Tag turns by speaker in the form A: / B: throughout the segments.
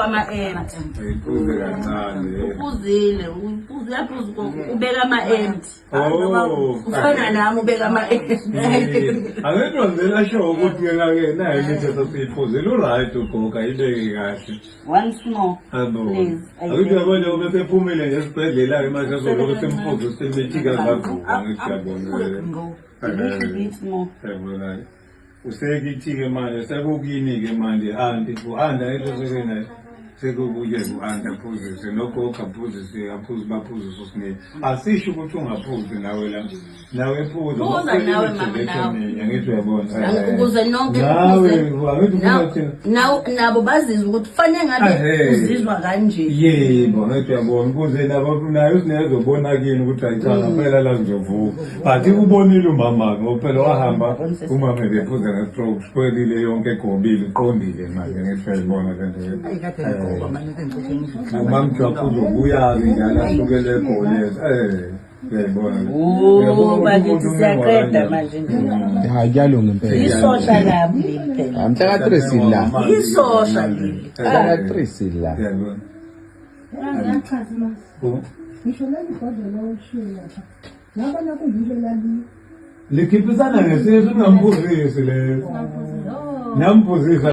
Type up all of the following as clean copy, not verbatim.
A: ama-empty
B: Iphuze kancane.
A: uphuzile uyaphuza ubeka ama-empty
B: Oh.
A: ufana nami ubeka ama-empty
B: Angitwazela sho ukuthi ke nayo into sesiyiphuzile uright ugoga ibeke kahle.
A: once more
B: Abo.
A: please
B: Akuthi yabona bese ephumile ngesibhedlela ke manje sozobe semfuzo semithika zavuka ngiyabona.
A: a little bit more
B: Yabona. Usekithi-ke manje sekukini-ke manje anti u-anda esesekena sekukuye u-anda aphuzise nogogo aphuzise aphuze baphuzise usiningi asisho ukuthi ungaphuzi nawe la nawe ephuza
A: Phuza nawe mama nawe.
B: angithi uyabona
A: ukuze nonke
B: nawe
A: uphuze.
B: angithi ufuna thina
A: Nabo bazizwa ukuthi kufanele ngabe uzizwa kanje
B: yebo angithi uyabona ukuze nabo nayo sinezobona kini ukuthi ayicala phela la ngizovuka but ubonile umama ngophela wahamba umama ebephuza nge-stroke sikwelile yonke egobile uqondile manje angithi uyayibona lento Mamjaphuzo ubuya-ke njalo asukele eGoleza uyayibona
A: bakithi siyaqeda manje
C: Kuyalunga impela.
A: isosha lami leli phela
C: Mhla ka 3 sila.
A: isosha leli
C: Mhla ka 3 sila.
B: uyayibona
D: ngisho lelibhodlela oshila ngabona kuyilo lali
B: likhiphisana ngesizwe ungamphuzisi leyo namphuzisa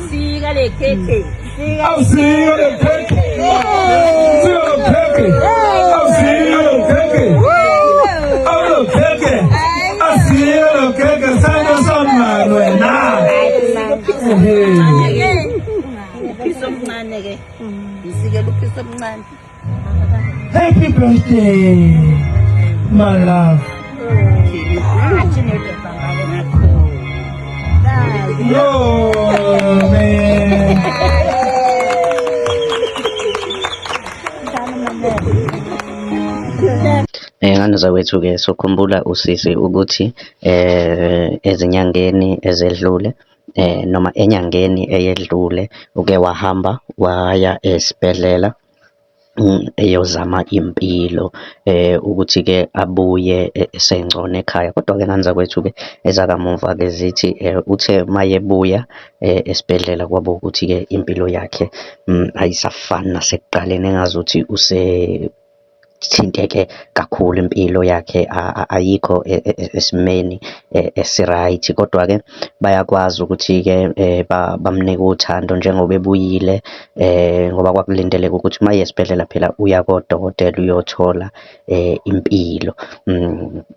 A: sika le keke sika
B: awusiyo le khekhe siyo le khekhe awusiyo le khekhe awulo khekhe asiyo le khekhe sana somani wena
A: uphiso omncane ke isikela uphiso omncane
B: happy birthday my love yo man
E: Ngane zawethu-ke sokhumbula usisi ukuthi ezinyangeni ezedlule noma enyangeni eyedlule uke wahamba waya esibhedlela eyozama impilo ukuthi-ke abuye esengcono ekhaya. Kodwa-ke ngane zakwethu-ke ezakamuva-ke zithi uthe mayebuya esibhedlela kwabo ukuthi-ke impilo yakhe ayisafani nasekuqaleni engazuthi thinteke kakhulu impilo yakhe ayikho esimeni esiright. Kodwa-ke bayakwazi ukuthi-ke bamnike uthando njengoba ebuyile ngoba kwakulindeleka ukuthi uma esibhedlela phela uya kodokotela uyothola impilo.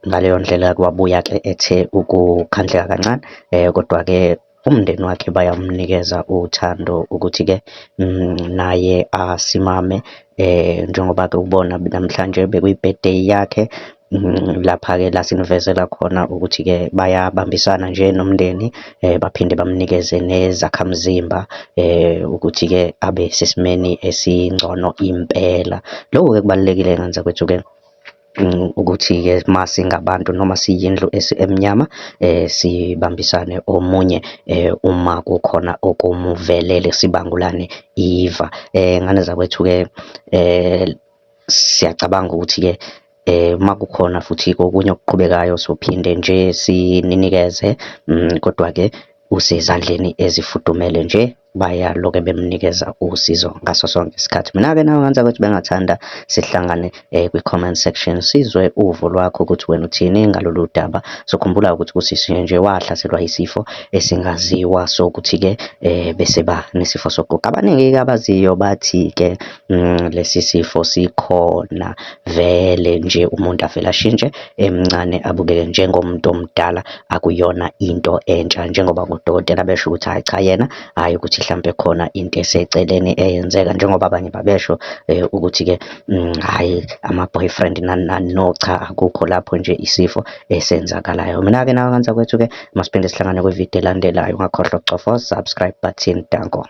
E: Ngaleyo ndlela kwabuya-ke ethe ukukhandleka kancane kodwa-ke umndeni wakhe bayamnikeza uthando ukuthi-ke naye asimame njengoba-ke ubona namhlanje bekuyi-birthday yakhe lapha-ke la sinivezela khona ukuthi-ke bayabambisana nje nomndeni baphinde bamnikeze nezakhamzimba ukuthi-ke abe sesimeni esingcono impela. Lokho-ke kubalulekile ngane zakwethu-ke ukuthi-ke masingabantu noma siyindlu emnyama sibambisane omunye uma kukhona okumuvelele sibangulane iva. Ngane zakwethu-ke siyacabanga ukuthi-ke uma kukhona futhi okunye okuqhubekayo sophinde nje sininikeze kodwa-ke usezandleni ezifudumele nje bayaloke bemnikeza usizo ngaso sonke isikhathi. Mina-ke nawe ngane zakwethu bengathanda sihlangane kwi-comment section sizwe uvo lwakho ukuthi wena uthini ngalolu daba. Sokhumbula ukuthi kusisi nje wahlaselwa isifo esingaziwa sokuthi-ke bese ba nesifo soguga. Abaningi-ke abaziyo bathi-ke lesi sifo sikhona vele nje umuntu avele ashintshe emncane abukeke njengomuntu omdala akuyona into entsha njengoba udokotela besho ukuthi hayi cha yena hayi ukuthi mhlambe khona into eseceleni eyenzeka njengoba abanye babesho ukuthi-ke hayi ama-boyfriend nani no cha akukho lapho nje isifo esenzakalayo. Mina-ke nawe ngane zakwethu-ke masiphinde sihlangane kwividiyo elandelayo ungakhohlwa ukucofa subscribe button. Danko.